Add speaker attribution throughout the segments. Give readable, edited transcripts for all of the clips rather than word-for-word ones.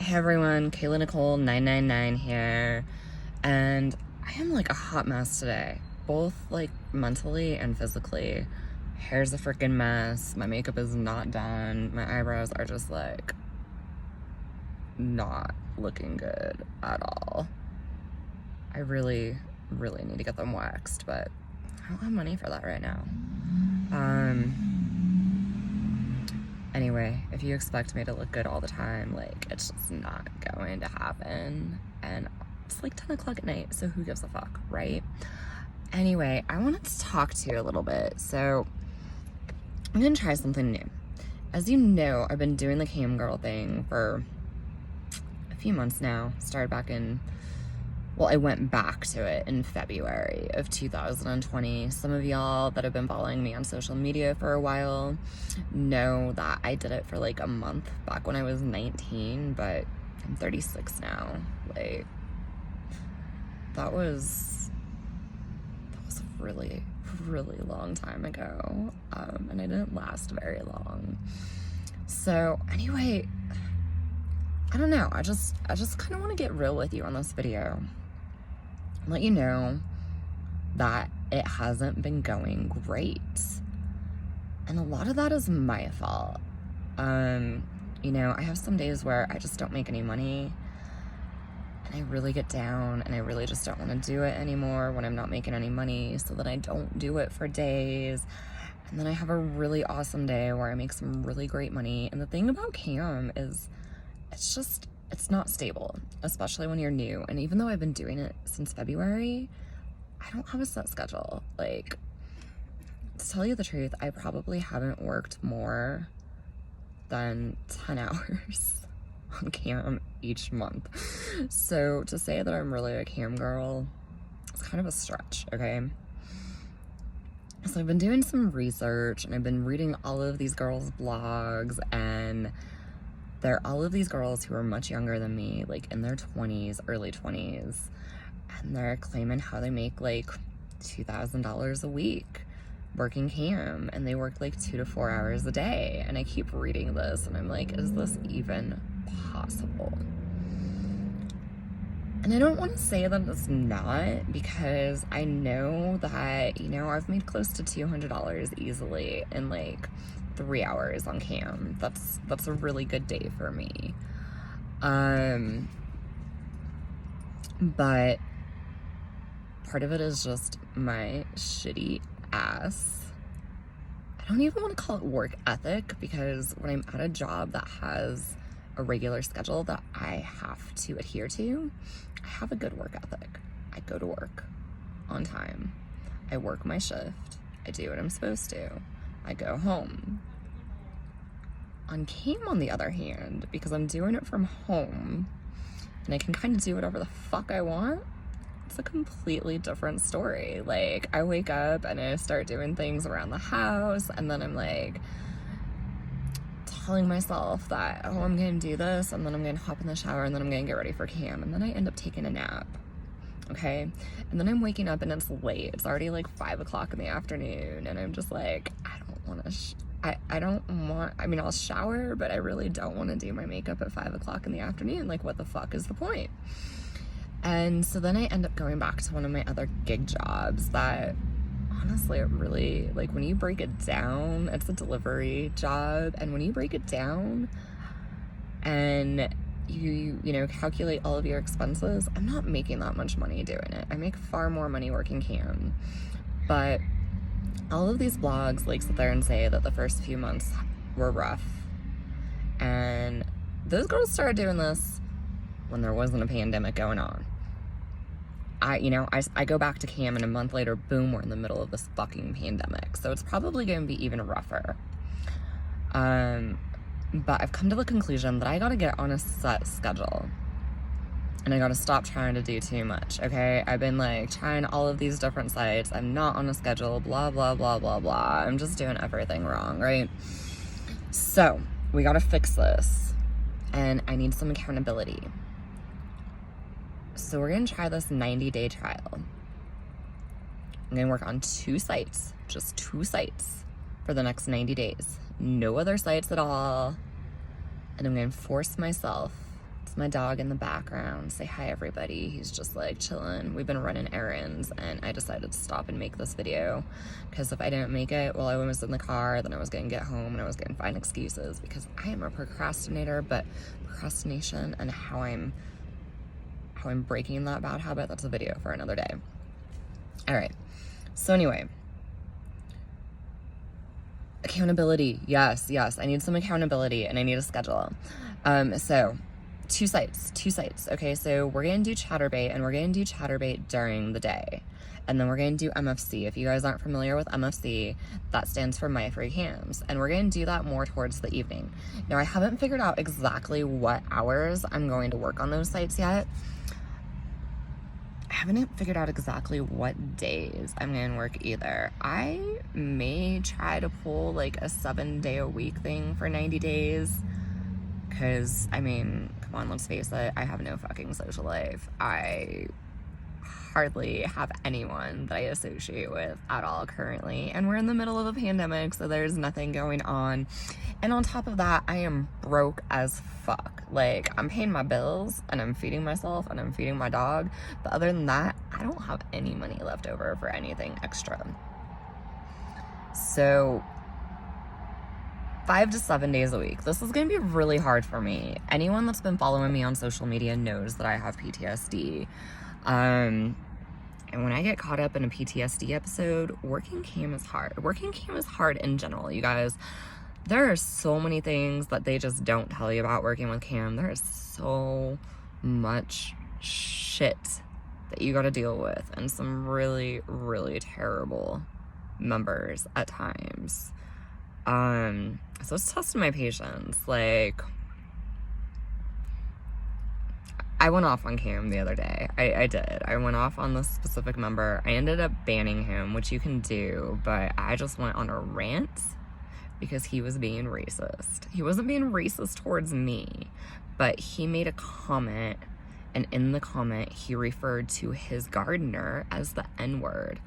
Speaker 1: Hey everyone, Kayla Nicole 999 here, and I am like a hot mess today, both like mentally and physically. Hair's a freaking mess, my makeup is not done, my eyebrows are just like not looking good at all. I really need to get them waxed, but I don't have money for that right now. Anyway, if you expect me to look good all the time, like, it's just not going to happen. And it's like 10 o'clock at night, so who gives a fuck, right? Anyway, I wanted to talk to you a little bit. So I'm gonna try something new. As you know, I've been doing the cam girl thing for a few months now. Started back in, well, I went back to it in February of 2020. Some of y'all that have been following me on social media for a while know that I did it for like a month back when I was 19, but I'm 36 now. Like, that was a really long time ago, and I didn't last very long. So anyway, I don't know, I just kind of want to get real with you on this video, let you know that it hasn't been going great, and a lot of that is my fault. You know, I have some days where I just don't make any money and I really get down and I really just don't want to do it anymore when I'm not making any money, so that I don't do it for days. And then I have a really awesome day where I make some really great money. And the thing about cam is it's not stable, especially when you're new. And even though I've been doing it since February, I don't have a set schedule. Like, to tell you the truth, I probably haven't worked more than 10 hours on cam each month. So to say that I'm really a cam girl, it's kind of a stretch, okay? So I've been doing some research and I've been reading all of these girls' blogs, and they're all of these girls who are much younger than me, like in their 20s, early 20s, and they're claiming how they make like $2,000 a week working cam, and they work like 2 to 4 hours a day. And I keep reading this and I'm like, is this even possible? And I don't want to say that it's not, because I know that, you know, I've made close to $200 easily in like 3 hours on cam. That's a really good day for me. But part of it is just my shitty ass, I don't even want to call it work ethic, because when I'm at a job that has a regular schedule that I have to adhere to, I have a good work ethic. I go to work on time. I work my shift. I do what I'm supposed to. I go home. On cam, on the other hand, because I'm doing it from home and I can kind of do whatever the fuck I want, it's a completely different story. Like, I wake up and I start doing things around the house, and then I'm like telling myself that, oh, I'm gonna do this, and then I'm gonna hop in the shower, and then I'm gonna get ready for cam, and then I end up taking a nap, okay? And then I'm waking up and it's late. It's already like 5 o'clock in the afternoon, and I'm just like, I don't want to I mean, I'll shower, but I really don't want to do my makeup at 5 o'clock in the afternoon. Like, what the fuck is the point? And so then I end up going back to one of my other gig jobs that, honestly, it really, like, when you break it down, it's a delivery job, and when you break it down and you know, calculate all of your expenses, I'm not making that much money doing it. I make far more money working cam. But all of these blogs like sit there and say that the first few months were rough, and those girls started doing this when there wasn't a pandemic going on. I go back to cam, and a month later, boom, we're in the middle of this fucking pandemic. So it's probably going to be even rougher. But I've come to the conclusion that I got to get on a set schedule, and I got to stop trying to do too much, okay? I've been like trying all of these different sites. I'm not on a schedule, blah, blah, blah, blah, blah. I'm just doing everything wrong, right? So we got to fix this, and I need some accountability. So we're going to try this 90-day trial. I'm going to work on 2 sites, just 2 sites for the next 90 days. No other sites at all. And I'm going to force myself It's my dog in the background. Say hi, everybody. He's just like chilling. We've been running errands, and I decided to stop and make this video because if I didn't make it while I was in the car, then I was going to get home and I was going to find excuses because I am a procrastinator. But procrastination and how I'm breaking that bad habit, that's a video for another day. All right. So anyway, accountability. Yes. I need some accountability and I need a schedule. So two sites. Okay. So we're going to do Chatterbait and we're going to do Chatterbait during the day. And then we're going to do MFC. If you guys aren't familiar with MFC, that stands for My Free Cams. And we're going to do that more towards the evening. Now, I haven't figured out exactly what hours I'm going to work on those sites yet. I haven't figured out exactly what days I'm going to work either. I may try to pull like a 7-day-a-week thing for 90 days. Because, I mean, come on, let's face it, I have no fucking social life. I hardly have anyone that I associate with at all currently. And we're in the middle of a pandemic, so there's nothing going on. And on top of that, I am broke as fuck. Like, I'm paying my bills, and I'm feeding myself, and I'm feeding my dog. But other than that, I don't have any money left over for anything extra. So 5 to 7 days a week. This is going to be really hard for me. Anyone that's been following me on social media knows that I have PTSD. And when I get caught up in a PTSD episode, working cam is hard. Working cam is hard in general, you guys. There are so many things that they just don't tell you about working with cam. There is so much shit that you got to deal with, and some really, really terrible members at times. So it's testing my patience. Like, I went off on Cam the other day. I did. I went off on this specific member. I ended up banning him, which you can do, but I just went on a rant because he was being racist. He wasn't being racist towards me, but he made a comment, and in the comment, he referred to his gardener as the N-word,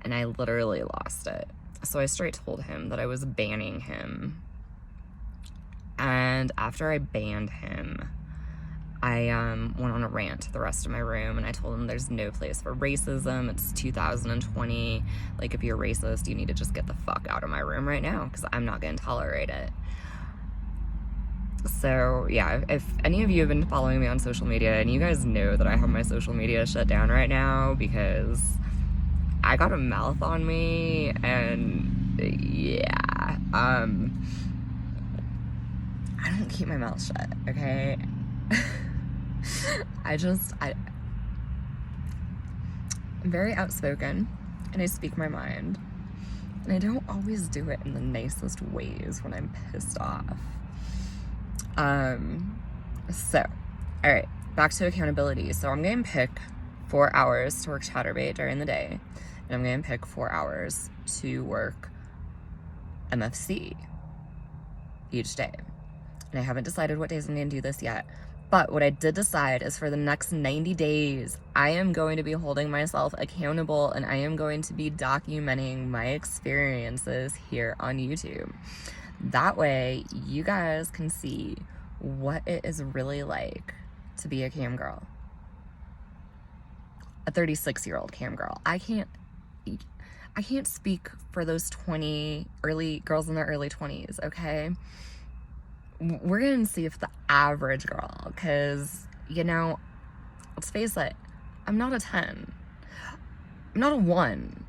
Speaker 1: and I literally lost it. So I straight told him that I was banning him, and after I banned him, I went on a rant to the rest of my room, and I told him there's no place for racism. It's 2020. Like, if you're racist, you need to just get the fuck out of my room right now, because I'm not going to tolerate it. So, yeah, if any of you have been following me on social media, and you guys know that I have my social media shut down right now because I got a mouth on me, and yeah, I don't keep my mouth shut, okay? I'm very outspoken, and I speak my mind, and I don't always do it in the nicest ways when I'm pissed off. So, all right, back to accountability. So I'm going to pick 4 hours to work Chatterbait during the day, and I'm going to pick 4 hours to work MFC each day. And I haven't decided what days I'm going to do this yet. But what I did decide is for the next 90 days, I am going to be holding myself accountable, and I am going to be documenting my experiences here on YouTube. That way, you guys can see what it is really like to be a cam girl. A 36-year-old cam girl. I can't speak for those girls in their early 20s, okay? We're going to see if the average girl, because, you know, let's face it, I'm not a 10. I'm not a 1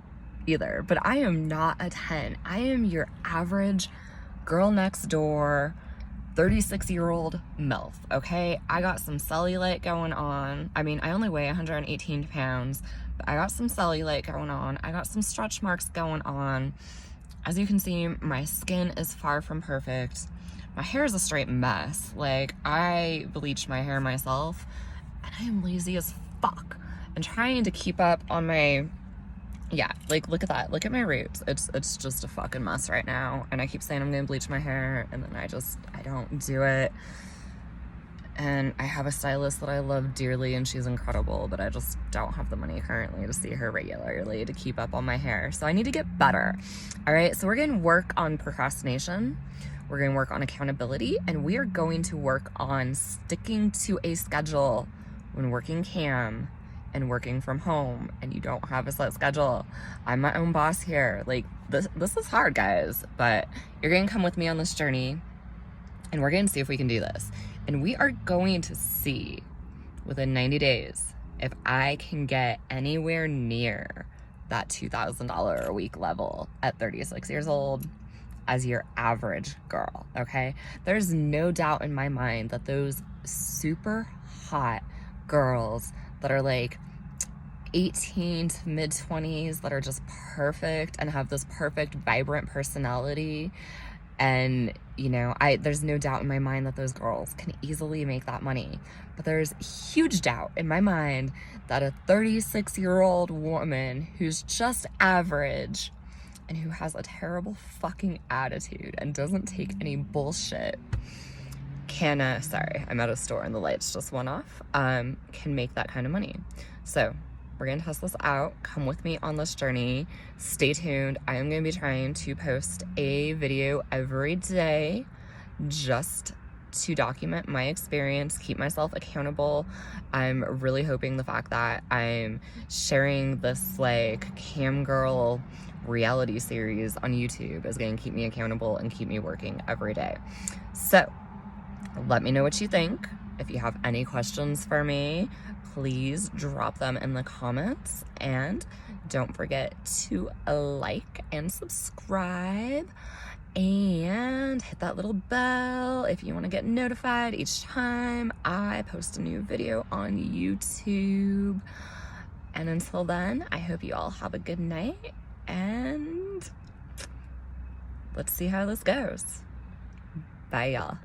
Speaker 1: either, but I am not a 10. I am your average girl next door, 36-year-old MILF, okay? I got some cellulite going on. I mean, I only weigh 118 pounds, but I got some cellulite going on. I got some stretch marks going on. As you can see, my skin is far from perfect. My hair is a straight mess. Like, I bleached my hair myself, and I am lazy as fuck. And trying to keep up on my, yeah, like, look at that. Look at my roots. It's just a fucking mess right now. And I keep saying I'm gonna bleach my hair, and then I don't do it. And I have a stylist that I love dearly, and she's incredible, but I just don't have the money currently to see her regularly to keep up on my hair. So I need to get better. All right, so we're gonna work on procrastination. We're going to work on accountability, and we are going to work on sticking to a schedule when working cam and working from home and you don't have a set schedule. I'm my own boss here. Like, this is hard, guys, but you're going to come with me on this journey, and we're going to see if we can do this. And we are going to see within 90 days if I can get anywhere near that $2,000 a week level at 36 years old as your average girl, okay? There's no doubt in my mind that those super hot girls that are like 18 to mid 20s that are just perfect and have this perfect, vibrant personality, and there's no doubt in my mind that those girls can easily make that money. But there's huge doubt in my mind that a 36-year-old woman who's just average and who has a terrible fucking attitude and doesn't take any bullshit sorry, I'm at a store and the lights just went off, can make that kind of money. So we're gonna test this out. Come with me on this journey. Stay tuned. I am gonna be trying to post a video every day just to document my experience, keep myself accountable. I'm really hoping the fact that I'm sharing this like cam girl reality series on YouTube is going to keep me accountable and keep me working every day. So let me know what you think. If you have any questions for me, please drop them in the comments, and don't forget to like and subscribe and hit that little bell if you want to get notified each time I post a new video on YouTube. And until then, I hope you all have a good night, and let's see how this goes. Bye, y'all.